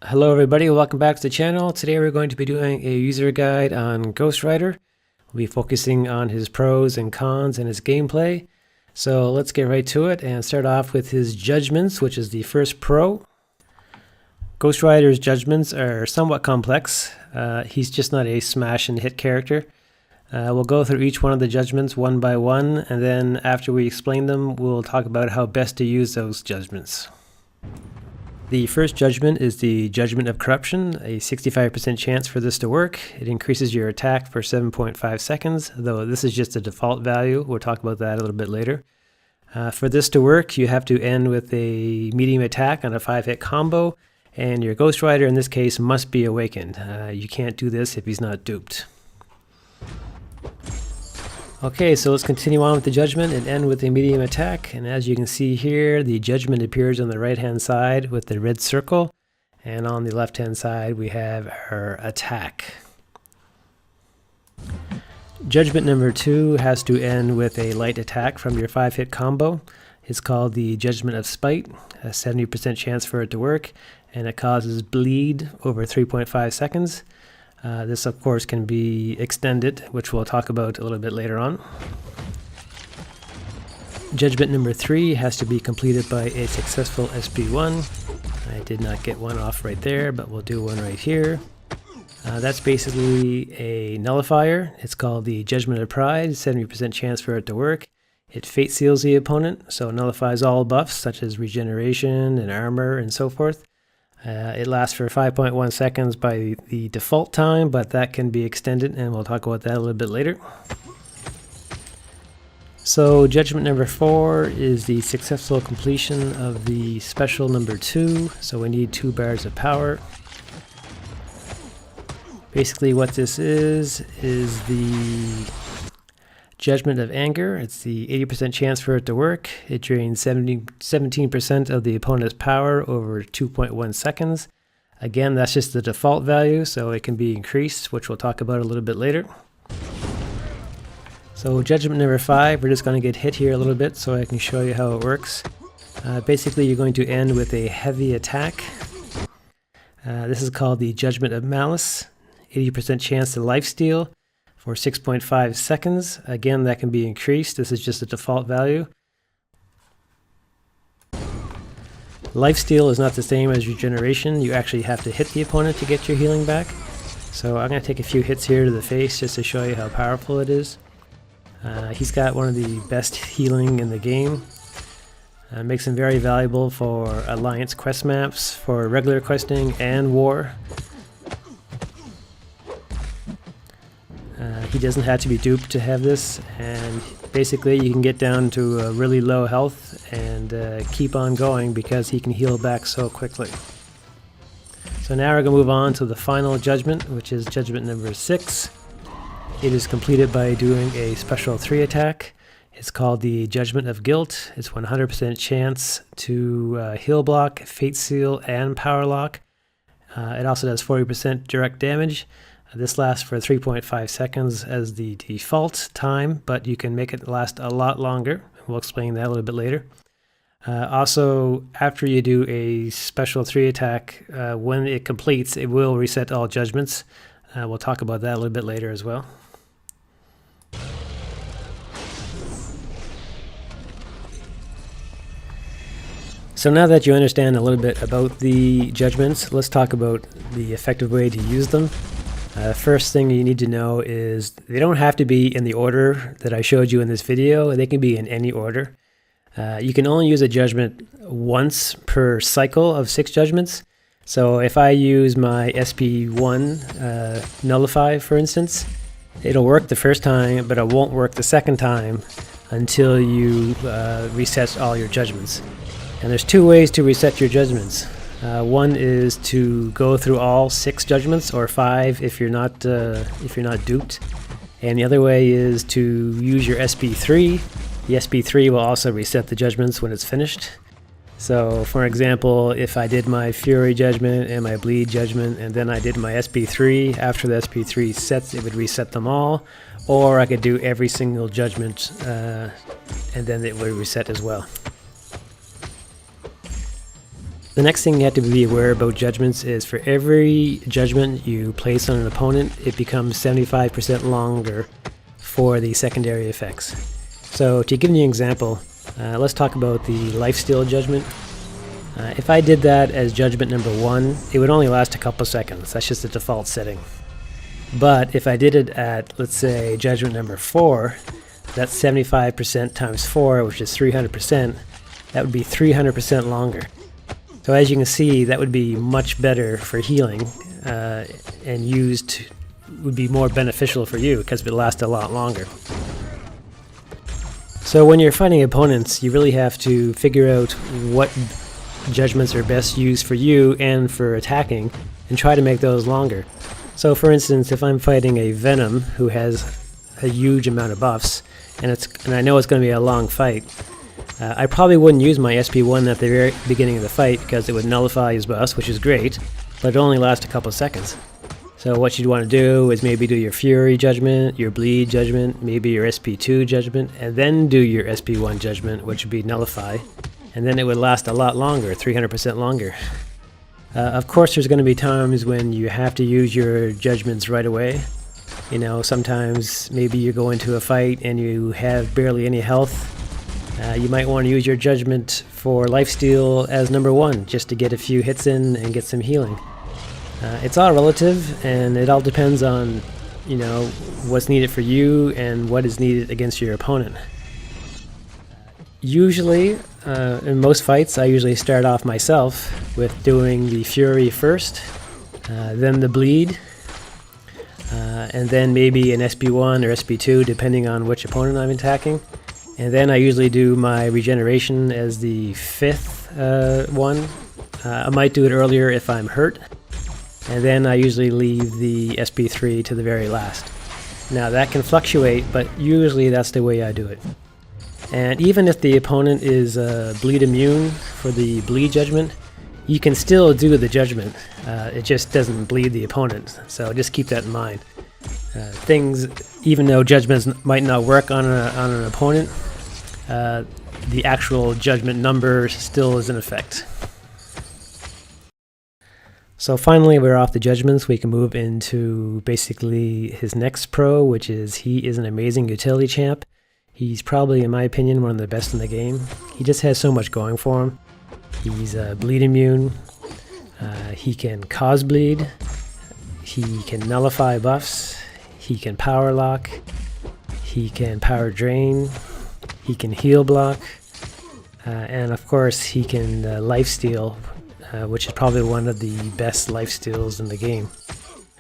Hello everybody, welcome back to the channel. Today we're going to be doing a user guide on Ghost Rider. We'll be focusing on his pros and cons and his gameplay. So let's get right to it and start off with his judgments, which is the first pro. Ghost Rider's judgments are somewhat complex. He's just not a smash and hit character. We'll go through each one of the judgments one by one, and then after we explain them, we'll talk about how best to use those judgments. The first judgment is the Judgment of Corruption, a 65% chance for this to work. It increases your attack for 7.5 seconds, though this is just a default value. We'll talk about that a little bit later. For this to work, you have to end with a medium attack on a 5-hit combo, and your Ghost Rider in this case must be awakened. You can't do this if he's not duped. Okay, so let's continue on with the judgment and end with a medium attack. And as you can see here, the judgment appears on the right hand side with the red circle, and on the left hand side we have our attack. Judgment number 2 has to end with a light attack from your 5-hit combo. It's called the Judgment of Spite, a 70% chance for it to work, and it causes bleed over 3.5 seconds. This of course can be extended, which we'll talk about a little bit later on. Judgment number 3 has to be completed by a successful SP1. I did not get one off right there, but we'll do one right here. That's basically a nullifier. It's called the Judgment of Pride, 70% chance for it to work. It fate seals the opponent, so it nullifies all buffs such as regeneration and armor and so forth. It lasts for 5.1 seconds by the default time, but that can be extended, and we'll talk about that a little bit later. So judgment number 4 is the successful completion of the special number 2, so we need 2 bars of power. Basically what this is the Judgment of Anger. It's the 80% chance for it to work. It drains 17% of the opponent's power over 2.1 seconds. Again, that's just the default value, so it can be increased, which we'll talk about a little bit later. So judgment number 5, we're just going to get hit here a little bit so I can show you how it works. Basically, you're going to end with a heavy attack. This is called the Judgment of Malice. 80% chance to lifesteal for 6.5 seconds. Again, that can be increased. This is just a default value. Lifesteal is not the same as regeneration. You actually have to hit the opponent to get your healing back. So I'm going to take a few hits here to the face just to show you how powerful it is. He's got one of the best healing in the game. Makes him very valuable for Alliance quest maps, for regular questing, and war. He doesn't have to be duped to have this, and basically you can get down to a really low health and keep on going because he can heal back so quickly. So now we're going to move on to the final judgment, which is judgment number 6. It is completed by doing a special 3 attack. It's called the Judgment of Guilt. It's 100% chance to heal block, fate seal, and power lock. It also does 40% direct damage. This lasts for 3.5 seconds as the default time, but you can make it last a lot longer. We'll explain that a little bit later. Also, after you do a special 3 attack, when it completes, it will reset all judgments. We'll talk about that a little bit later as well. So now that you understand a little bit about the judgments, let's talk about the effective way to use them. First thing you need to know is they don't have to be in the order that I showed you in this video. They can be in any order. You can only use a judgment once per cycle of 6 judgments. So if I use my SP1 nullify, for instance, it'll work the first time, but it won't work the second time until you reset all your judgments. And there's 2 ways to reset your judgments. One is to go through all 6 judgments, or 5 if you're not duped. And the other way is to use your SP3. The SP3 will also reset the judgments when it's finished. So for example, if I did my Fury judgment and my Bleed judgment, and then I did my SP3, after the SP3 sets, it would reset them all. Or I could do every single judgment and then it would reset as well. The next thing you have to be aware about judgments is for every judgment you place on an opponent, it becomes 75% longer for the secondary effects. So to give you an example, let's talk about the lifesteal judgment. If I did that as judgment number 1, it would only last a couple seconds. That's just the default setting. But if I did it at, let's say, judgment number 4, that's 75% times 4, which is 300%. That would be 300% longer. So as you can see, that would be much better for healing and would be more beneficial for you because it would last a lot longer. So when you're fighting opponents, you really have to figure out what judgments are best used for you and for attacking and try to make those longer. So for instance, if I'm fighting a Venom who has a huge amount of buffs and I know it's going to be a long fight, I probably wouldn't use my SP1 at the very beginning of the fight because it would nullify his buffs, which is great, but it only lasts a couple seconds. So what you'd want to do is maybe do your Fury judgment, your Bleed judgment, maybe your SP2 judgment, and then do your SP1 judgment, which would be nullify, and then it would last a lot longer, 300% longer. Of course, there's going to be times when you have to use your judgments right away. You know, sometimes maybe you go into a fight and you have barely any health. You might want to use your judgment for lifesteal as number 1, just to get a few hits in and get some healing. It's all relative, and it all depends on, you know, what's needed for you and what is needed against your opponent. Usually, in most fights, I usually start off myself with doing the Fury first, then the Bleed, and then maybe an SP1 or SP2, depending on which opponent I'm attacking. And then I usually do my regeneration as the 5th one. I might do it earlier if I'm hurt. And then I usually leave the SP3 to the very last. Now that can fluctuate, but usually that's the way I do it. And even if the opponent is bleed immune for the bleed judgment, you can still do the judgment. It just doesn't bleed the opponent, so just keep that in mind. Even though judgments might not work on an opponent, the actual judgment number still is in effect. So finally, we're off the judgments. We can move into basically his next pro, which is he is an amazing utility champ. He's probably, in my opinion, one of the best in the game. He just has so much going for him. He's bleed immune. He can cause bleed. He can nullify buffs. He can power lock. He can power drain. He can heal block. And of course, he can lifesteal, which is probably one of the best lifesteals in the game.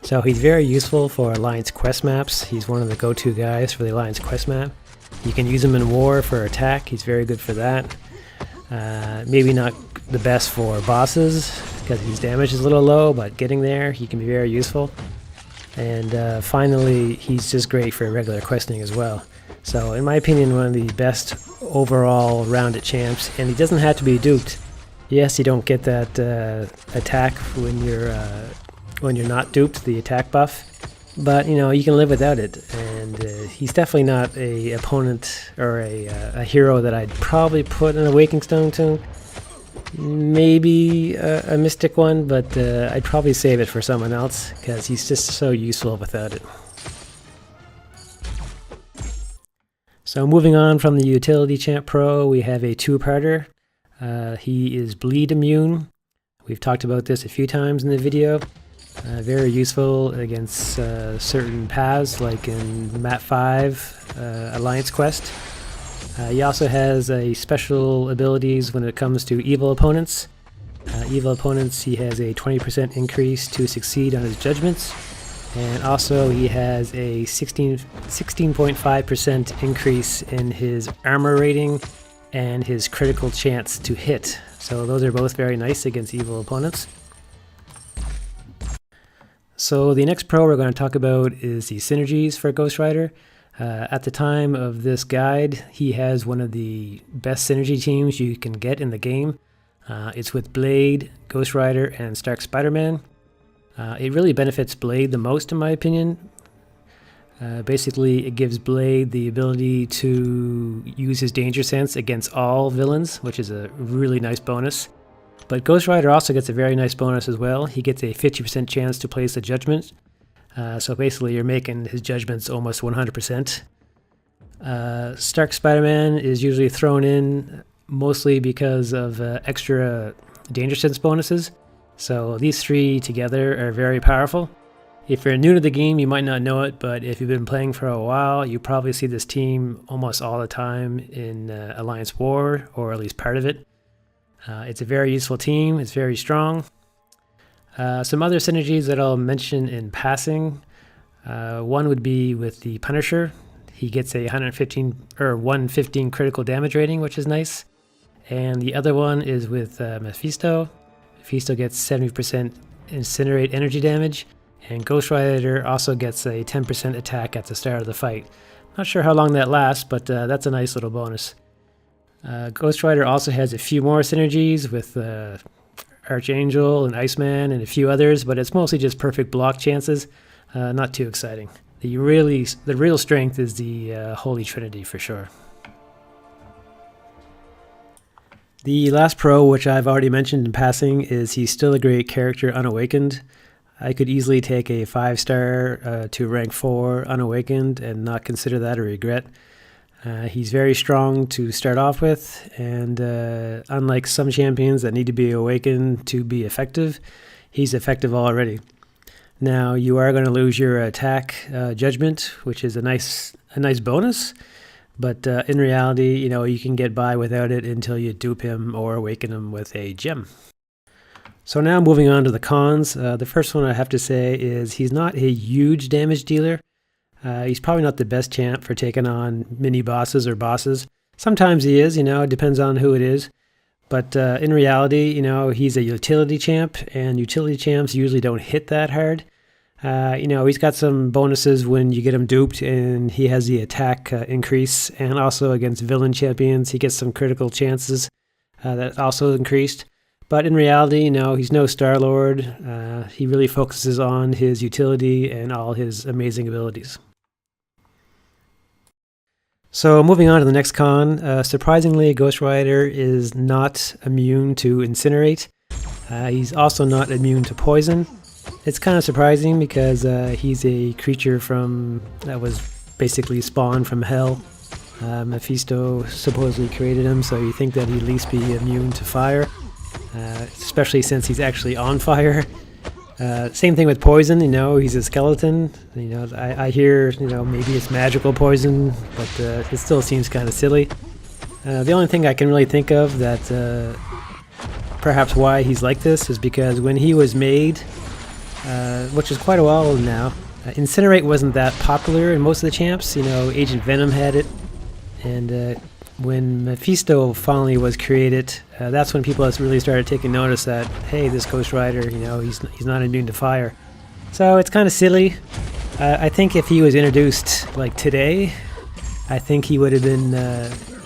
So he's very useful for Alliance quest maps. He's one of the go-to guys for the Alliance quest map. You can use him in war for attack. He's very good for that. Maybe not the best for bosses because his damage is a little low, but getting there, he can be very useful. And finally, he's just great for regular questing as well. So in my opinion, one of the best overall rounded champs, and he doesn't have to be duped. Yes, you don't get that attack when you're not duped, the attack buff, but you know, you can live without it. And he's definitely not a opponent or a hero that I'd probably put an Awakening Stone to. Maybe a Mystic one, but I'd probably save it for someone else because he's just so useful without it. So moving on from the Utility Champ Pro, we have a two-parter. He is bleed immune. We've talked about this a few times in the video. Very useful against certain paths, like in Map 5 Alliance Quest. He also has a special abilities when it comes to evil opponents. Evil opponents, he has a 20% increase to succeed on his judgments. And also he has a 16.5% increase in his armor rating and his critical chance to hit. So those are both very nice against evil opponents. So the next pro we're going to talk about is the synergies for Ghost Rider. At the time of this guide, he has one of the best synergy teams you can get in the game. It's with Blade, Ghost Rider, and Stark Spiderman. It really benefits Blade the most, in my opinion. Basically, it gives Blade the ability to use his danger sense against all villains, which is a really nice bonus. But Ghost Rider also gets a very nice bonus as well. He gets a 50% chance to place a judgment. So basically you're making his judgments almost 100%. Stark Spiderman is usually thrown in mostly because of extra danger sense bonuses. So these three together are very powerful. If you're new to the game, you might not know it, but if you've been playing for a while, you probably see this team almost all the time in Alliance War, or at least part of it. It's a very useful team. It's very strong. Some other synergies that I'll mention in passing. One would be with the Punisher. He gets a 115 critical damage rating, which is nice. And the other one is with Mephisto. Mephisto gets 70% Incinerate energy damage. And Ghost Rider also gets a 10% attack at the start of the fight. Not sure how long that lasts, but that's a nice little bonus. Ghost Rider also has a few more synergies with Archangel and Iceman and a few others, but it's mostly just perfect block chances. Not too exciting. The real strength is the Holy Trinity for sure. The last pro, which I've already mentioned in passing, is he's still a great character unawakened. I could easily take a 5-star to rank 4 unawakened and not consider that a regret. He's very strong to start off with, and unlike some champions that need to be awakened to be effective, he's effective already. Now you are going to lose your attack judgment, which is a nice bonus, but in reality, you can get by without it until you dupe him or awaken him with a gem. So now moving on to the cons. The first one I have to say is he's not a huge damage dealer. He's probably not the best champ for taking on mini bosses or bosses. Sometimes he is, it depends on who it is. But in reality, he's a utility champ, and utility champs usually don't hit that hard. He's got some bonuses when you get him duped, and he has the attack increase, and also against villain champions, he gets some critical chances that also increased. But in reality, he's no Star-Lord. He really focuses on his utility and all his amazing abilities. So moving on to the next con, surprisingly, Ghost Rider is not immune to Incinerate. He's also not immune to poison. It's kind of surprising because he's a creature that was basically spawned from hell. Mephisto supposedly created him, so you think that he'd at least be immune to fire. Especially since he's actually on fire. Same thing with poison, he's a skeleton. I hear, maybe it's magical poison, but it still seems kind of silly. The only thing I can really think of that perhaps why he's like this is because when he was made, which is quite a while now, Incinerate wasn't that popular in most of the champs. Agent Venom had it, and when Mephisto finally was created, that's when people really started taking notice that, hey, this Ghost Rider, he's not immune to fire. So it's kind of silly. I think if he was introduced like today, I think he would have been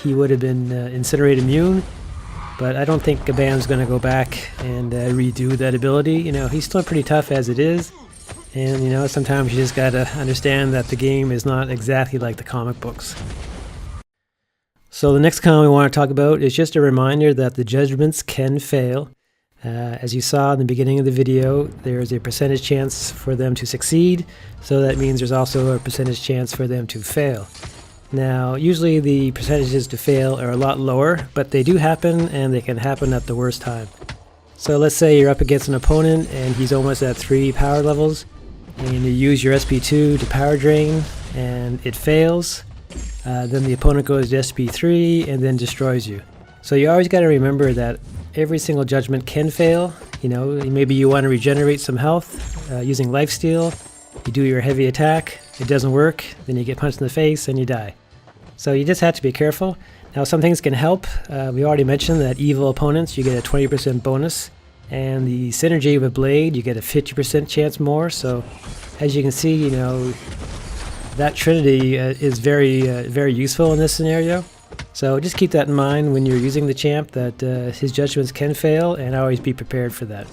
Incinerate immune. But I don't think Gabam's going to go back and redo that ability. He's still pretty tough as it is. And sometimes you just got to understand that the game is not exactly like the comic books. So the next con we want to talk about is just a reminder that the judgments can fail. As you saw in the beginning of the video, there's a percentage chance for them to succeed, so that means there's also a percentage chance for them to fail. Now, usually the percentages to fail are a lot lower, but they do happen, and they can happen at the worst time. So let's say you're up against an opponent and he's almost at 3 power levels, and you use your SP2 to power drain, and it fails. Then the opponent goes to SP3 and then destroys you. So you always got to remember that every single judgment can fail. Maybe you want to regenerate some health using lifesteal. You do your heavy attack, it doesn't work, then you get punched in the face and you die. So you just have to be careful. Now some things can help. We already mentioned that evil opponents, you get a 20% bonus. And the synergy with Blade, you get a 50% chance more. So as you can see, that Trinity is very useful in this scenario. So just keep that in mind when you're using the champ, that his judgments can fail, and always be prepared for that.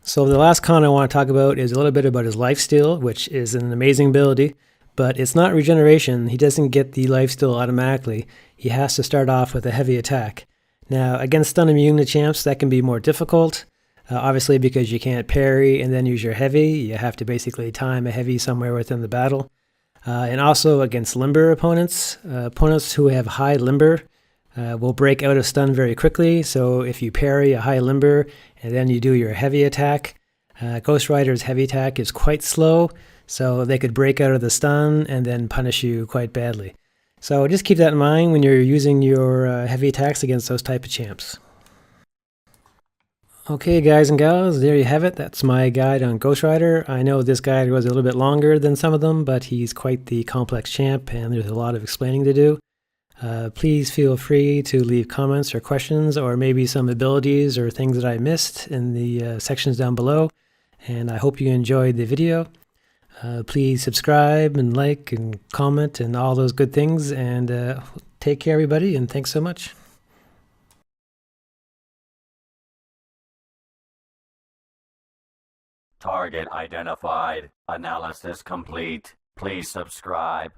So the last con I want to talk about is a little bit about his lifesteal, which is an amazing ability, but it's not regeneration. He doesn't get the lifesteal automatically. He has to start off with a heavy attack. Now, against stun immune champs, that can be more difficult. Obviously, because you can't parry and then use your heavy, you have to basically time a heavy somewhere within the battle. And also against limber opponents, opponents who have high limber will break out of stun very quickly. So if you parry a high limber and then you do your heavy attack, Ghost Rider's heavy attack is quite slow, so they could break out of the stun and then punish you quite badly. So just keep that in mind when you're using your heavy attacks against those type of champs. Okay, guys and gals, there you have it. That's my guide on Ghost Rider. I know this guide was a little bit longer than some of them, but he's quite the complex champ, and there's a lot of explaining to do. Please feel free to leave comments or questions, or maybe some abilities or things that I missed in the sections down below. And I hope you enjoyed the video. Please subscribe and like and comment and all those good things. And take care, everybody, and thanks so much. Target identified. Analysis complete. Please subscribe.